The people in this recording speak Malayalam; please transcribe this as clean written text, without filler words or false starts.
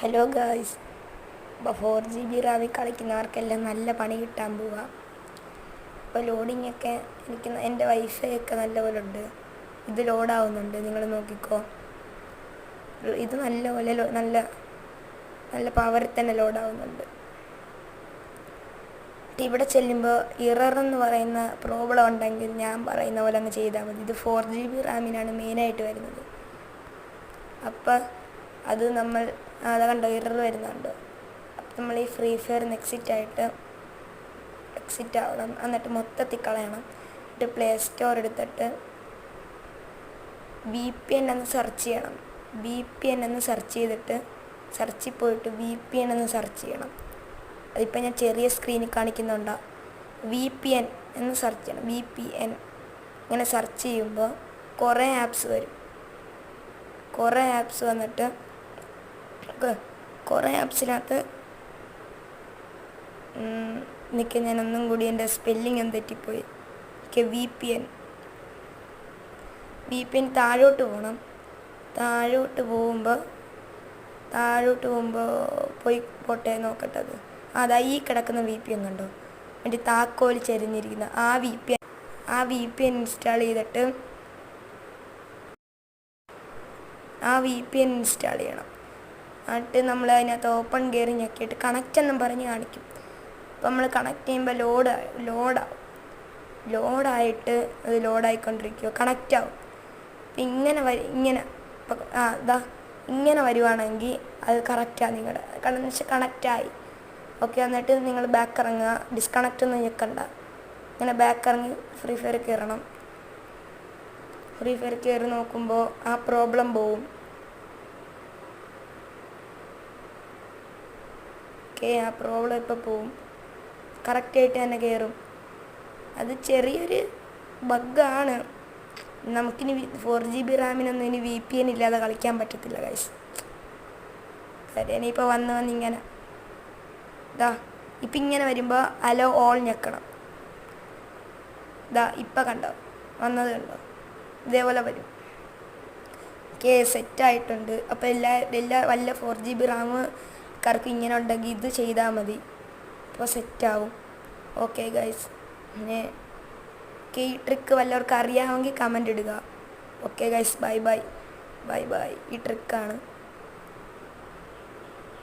ഹലോ ഗായ്സ്, ഇപ്പോൾ 4 GB റാമിൽ കളിക്കുന്നവർക്കെല്ലാം നല്ല പണി കിട്ടാൻ പോവുക. ഇപ്പോൾ ലോഡിങ്ങൊക്കെ എൻ്റെ വൈഫൈ ഒക്കെ നല്ലപോലെ ഉണ്ട്. ഇത് ലോഡാവുന്നുണ്ട്, നിങ്ങൾ നോക്കിക്കോ. ഇത് നല്ലപോലെ നല്ല പവറിൽ തന്നെ ലോഡാവുന്നുണ്ട്. ഇവിടെ ചെല്ലുമ്പോൾ ഇറർ എന്ന് പറയുന്ന പ്രോബ്ലം ഉണ്ടെങ്കിൽ ഞാൻ പറയുന്ന പോലെ അങ്ങ് ചെയ്താൽ മതി. ഇത് 4 GB റാമിനാണ് മെയിനായിട്ട് വരുന്നത്. അപ്പം അത് അത് കണ്ടോ, ഇറർ വരുന്നുണ്ടോ? അപ്പം നമ്മൾ ഈ ഫ്രീ ഫയറിന് എക്സിറ്റ് ആവണം, എന്നിട്ട് മൊത്തത്തിൽ കളയണം. എന്നിട്ട് പ്ലേ സ്റ്റോർ എടുത്തിട്ട് VPN എന്ന് സെർച്ച് ചെയ്യണം. VPN എന്ന് സെർച്ച് ചെയ്തിട്ട് സെർച്ചിൽ പോയിട്ട് VPN എന്ന് സെർച്ച് ചെയ്യണം. അതിപ്പോൾ ഞാൻ ചെറിയ സ്ക്രീനിൽ കാണിക്കുന്നുണ്ടോ? VPN എന്ന് സെർച്ച് ചെയ്യണം. VPN ഇങ്ങനെ സെർച്ച് ചെയ്യുമ്പോൾ കുറേ ആപ്സ് വരും. കുറേ ആപ്സ് വന്നിട്ട് കുറേ ആപ്സിനകത്ത് ഞാൻ ഒന്നും കൂടി എൻ്റെ സ്പെല്ലിംഗ് ഒന്ന് തെറ്റിപ്പോയി. VPN താഴോട്ട് പോകണം. താഴോട്ട് പോകുമ്പോൾ പോട്ടെ നോക്കട്ടെ. അതാ ഈ കിടക്കുന്ന VPN കണ്ടോ, എൻ്റെ താക്കോൽ ചെരിഞ്ഞിരിക്കുന്ന ആ VPN ഇൻസ്റ്റാൾ ചെയ്തിട്ട് ഇൻസ്റ്റാൾ ചെയ്യണം. എന്നിട്ട് നമ്മൾ അതിനകത്ത് ഓപ്പൺ കയറി ഞെക്കിയിട്ട് കണക്റ്റ് എന്നും പറഞ്ഞ് കാണിക്കും. അപ്പോൾ നമ്മൾ കണക്ട് ചെയ്യുമ്പോൾ ലോഡായിട്ട് അത് ലോഡായിക്കൊണ്ടിരിക്കുമോ, കണക്റ്റ് ആവും. അപ്പം ഇങ്ങനെ വരുവാണെങ്കിൽ അത് കറക്റ്റാണ് നിങ്ങളുടെ കണക്റ്റായി. ഓക്കെ, എന്നിട്ട് നിങ്ങൾ ബാക്ക് ഇറങ്ങുക. ഡിസ്കണക്റ്റ് ഒന്നും ഞെക്കണ്ട. ഇങ്ങനെ ബാക്ക് ഇറങ്ങി ഫ്രീ ഫയർ കയറണം. ഫ്രീ ഫയർ കയറി നോക്കുമ്പോൾ ആ പ്രോബ്ലം പോവും. ആ പ്രോബ്ലം ഇപ്പോൾ പോവും. കറക്റ്റായിട്ട് തന്നെ കയറും. അത് ചെറിയൊരു ബഗ്ഗാണ്. നമുക്കിനി 4 GB റാമിനൊന്നും ഇനി VPN ഇല്ലാതെ കളിക്കാൻ പറ്റത്തില്ല ഗൈസ്. കാര്യം ഇനിയിപ്പോൾ വന്നിങ്ങനെ ഇപ്പം ഇങ്ങനെ വരുമ്പോൾ അലോ ഓൾ ഞെക്കണം. ഇപ്പം കണ്ടോ, വന്നത് കണ്ടോ, ഇതേപോലെ വരും. സെറ്റായിട്ടുണ്ട്. അപ്പോൾ വല്ല 4 GB റാമുകാർക്ക് ഇങ്ങനെ ഉണ്ടെങ്കിൽ ഇത് ചെയ്താൽ മതി. അപ്പോൾ സെറ്റാവും. ഓക്കെ ഗൈസ്, പിന്നെ ഈ ട്രിക്ക് വല്ലവർക്ക് അറിയാമെങ്കിൽ കമൻ്റ് ഇടുക. Okay guys, bye. ഈ ട്രിക്കാണ്.